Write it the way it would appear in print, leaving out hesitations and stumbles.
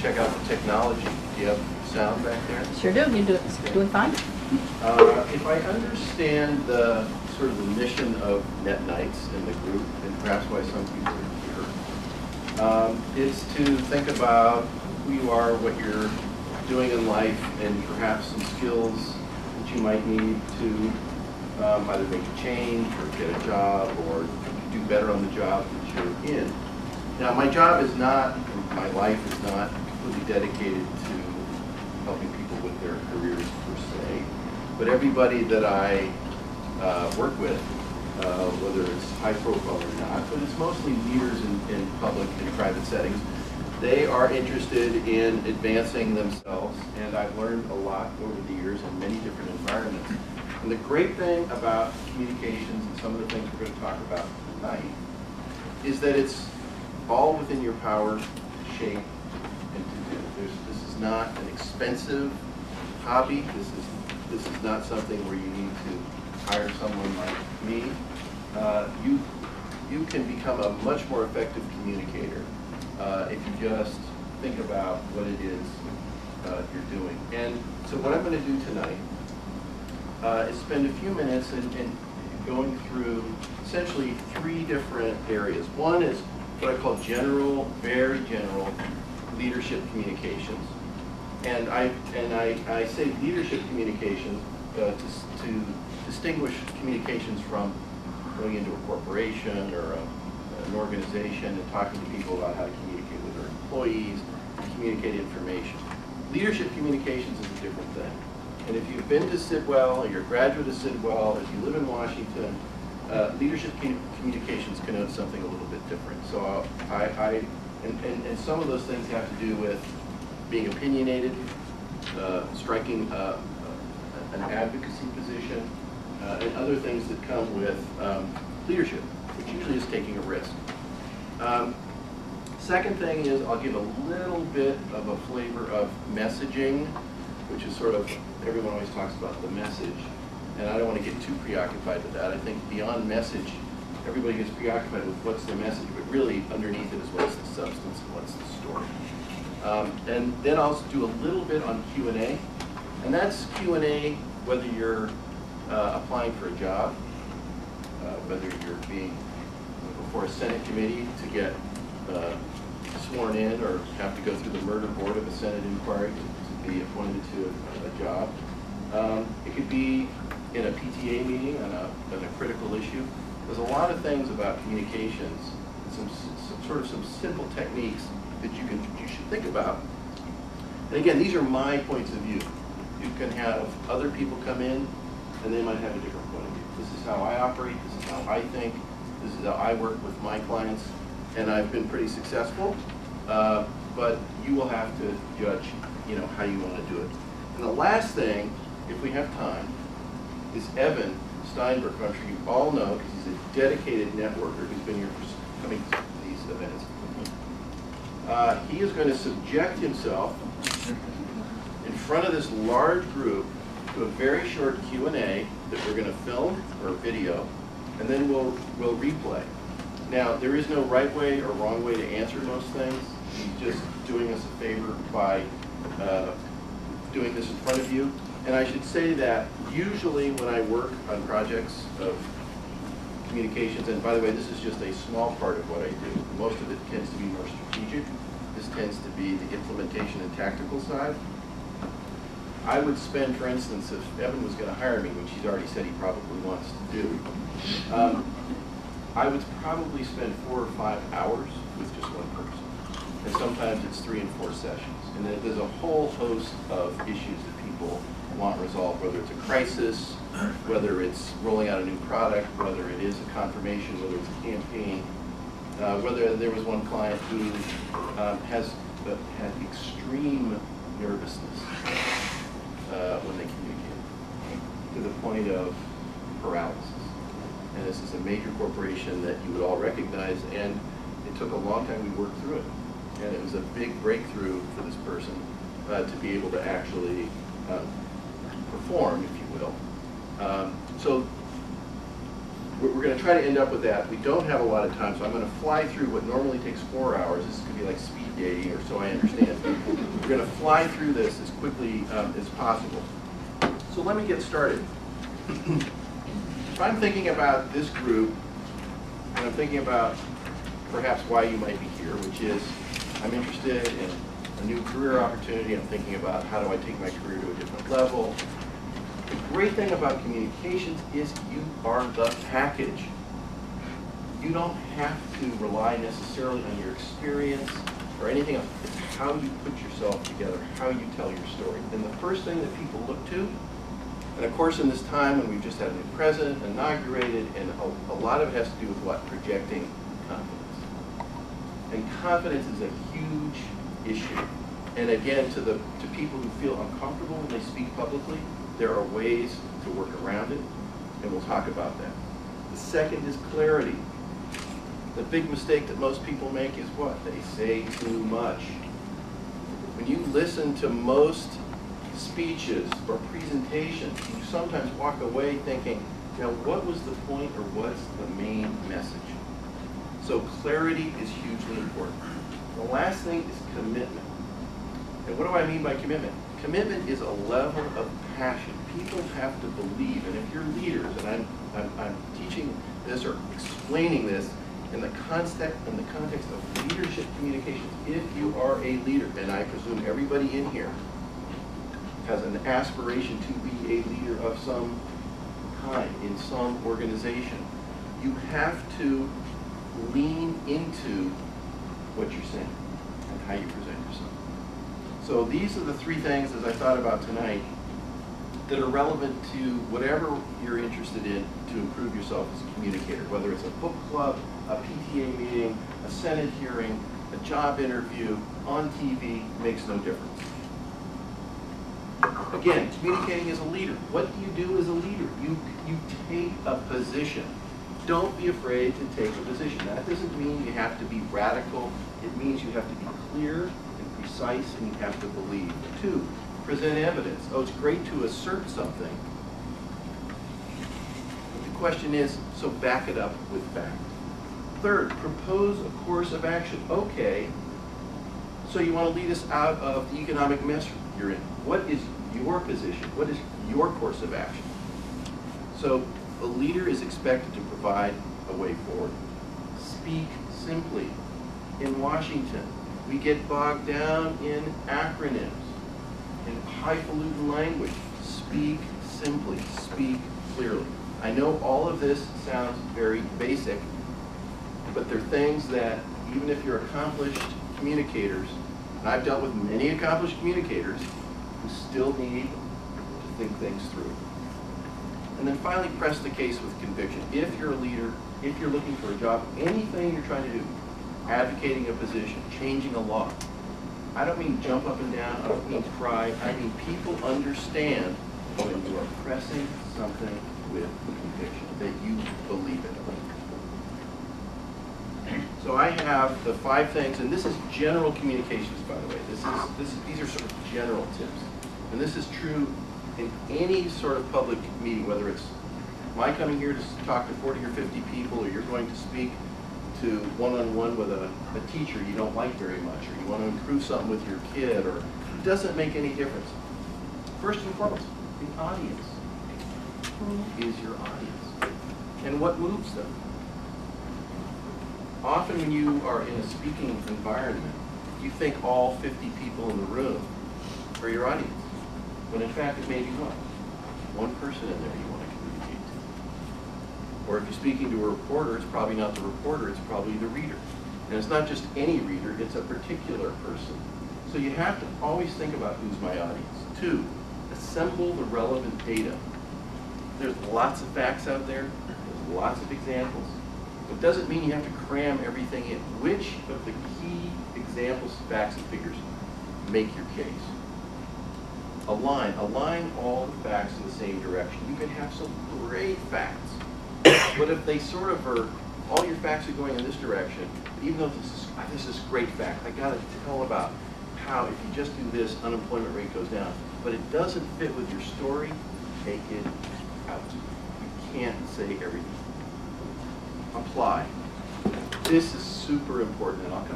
check out the technology. Do you have sound back there? Sure do. You're doing fine. If I understand the sort of the mission of Net Nights in the group, and perhaps why some people are here, is to think about who you are, what you're doing in life, and perhaps some skills that you might need to either make a change or get a job or do better on the job that you're in. Now, my job is not, my life is not completely dedicated to helping people with their careers per se, but everybody that I work with, whether it's high profile or not, but it's mostly leaders in public and private settings, they are interested in advancing themselves, and I've learned a lot over the years in many different environments. And the great thing about communications and some of the things we're going to talk about tonight is that it's all within your power to shape and to do. This is not an expensive hobby. This is not something where you need to hire someone like me. You can become a much more effective communicator if you just think about what it is you're doing. And so what I'm going to do tonight is spend a few minutes in going through essentially three different areas. One is what I call general, very general leadership communications. And I say leadership communications to distinguish communications from going into a corporation or an organization and talking to people about how to communicate with their employees, communicate information. Leadership communications is a different thing. And if you've been to Sidwell, or you're a graduate of Sidwell, if you live in Washington, leadership communications connotes something a little bit different. So and some of those things have to do with being opinionated, striking an advocacy position, and other things that come with leadership, which usually is taking a risk. Second thing is I'll give a little bit of a flavor of messaging, which is sort of, everyone always talks about the message, and I don't want to get too preoccupied with that. I think beyond message, everybody gets preoccupied with what's the message, but really underneath it is what's the substance and what's the story. And then I'll do a little bit on Q&A, and that's Q&A whether you're applying for a job, whether you're being before a Senate committee to get sworn in or have to go through the murder board of a Senate inquiry to be appointed to a job. It could be in a PTA meeting on a critical issue. There's a lot of things about communications, some simple techniques that you should think about. And again, these are my points of view. You can have other people come in and they might have a different point of view. This is how I operate, this is how I think, this is how I work with my clients, and I've been pretty successful, but you will have to judge how you want to do it. And the last thing, if we have time, is Evan Steinberg, who I'm sure you all know because he's a dedicated networker who's been here for coming to these events. He is going to subject himself in front of this large group to a very short Q&A that we're going to film or video, and then we'll replay. Now, there is no right way or wrong way to answer most things. He's just doing us a favor by doing this in front of you. And I should say that usually when I work on projects of communications, and by the way, this is just a small part of what I do. Most of it tends to be more strategic. This tends to be the implementation and tactical side. I would spend, for instance, if Evan was going to hire me, which he's already said he probably wants to do, I would probably spend 4 or 5 hours with just one person. And sometimes it's 3 and 4 sessions. And there's a whole host of issues that people want resolved, whether it's a crisis, whether it's rolling out a new product, whether it is a confirmation, whether it's a campaign, whether there was one client who had extreme nervousness when they communicated, to the point of paralysis. And this is a major corporation that you would all recognize, and it took a long time. We worked through it, and it was a big breakthrough for this person to be able to actually perform, if you will. So we're going to try to end up with that. We don't have a lot of time, so I'm going to fly through what normally takes 4 hours. This is going to be like speed dating, or so I understand. We're going to fly through this as quickly as possible. So let me get started. If I'm thinking about this group, and I'm thinking about perhaps why you might be here, which is I'm interested in a new career opportunity. I'm thinking about how do I take my career to a different level. The great thing about communications is you are the package. You don't have to rely necessarily on your experience or anything else. It's how you put yourself together, how you tell your story. And the first thing that people look to, and of course in this time when we've just had a new president inaugurated, and a lot of it has to do with what? Projecting confidence. And confidence is a huge issue. And again, to people who feel uncomfortable when they speak publicly, there are ways to work around it, and we'll talk about that. The second is clarity. The big mistake that most people make is what? They say too much. When you listen to most speeches or presentations, you sometimes walk away thinking, now what was the point or what's the main message? So clarity is hugely important. The last thing is commitment. And what do I mean by commitment? Commitment is a level of passion. People have to believe, and if you're leaders, and I'm teaching this or explaining this in the context of leadership communications, if you are a leader, and I presume everybody in here has an aspiration to be a leader of some kind in some organization, you have to lean into what you're saying and how you present yourself. So these are the three things, as I thought about tonight, that are relevant to whatever you're interested in to improve yourself as a communicator, whether it's a book club, a PTA meeting, a Senate hearing, a job interview, on TV, makes no difference. Again, communicating as a leader. What do you do as a leader? You take a position. Don't be afraid to take a position. That doesn't mean you have to be radical. It means you have to be clear and precise, and you have to believe. 2, present evidence. Oh, it's great to assert something. But the question is, so back it up with fact. 3rd, propose a course of action. Okay, so you want to lead us out of the economic mess you're in. What is your position? What is your course of action? So a leader is expected to provide a way forward. Speak simply. In Washington, we get bogged down in acronyms, in highfalutin language. Speak simply. Speak clearly. I know all of this sounds very basic, but they're things that, even if you're accomplished communicators, and I've dealt with many accomplished communicators who still need to think things through. And then finally, press the case with conviction. If you're a leader, if you're looking for a job, anything you're trying to do, advocating a position, changing a law, I don't mean jump up and down, I don't mean cry, I mean people understand when you are pressing something with conviction, that you believe it. So I have the 5 things, and this is general communications, by the way. These are sort of general tips. And this is true in any sort of public meeting, whether it's my coming here to talk to 40 or 50 people, or you're going to speak to one-on-one with a teacher you don't like very much, or you want to improve something with your kid, or it doesn't make any difference. First and foremost, the audience. Who is your audience? And what moves them? Often when you are in a speaking environment, you think all 50 people in the room are your audience. When in fact it may be what? One person in there you want to communicate to. Or if you're speaking to a reporter, it's probably not the reporter, it's probably the reader. And it's not just any reader, it's a particular person. So you have to always think about who's my audience. 2, assemble the relevant data. There's lots of facts out there, there's lots of examples. It doesn't mean you have to cram everything in. Which of the key examples, facts, and figures make your case? Align all the facts in the same direction. You can have some great facts, but if they sort of are, all your facts are going in this direction, even though this is great fact, I gotta tell about how if you just do this, unemployment rate goes down, but it doesn't fit with your story, take it out. You can't say everything. Apply. This is super important, and I'll come back.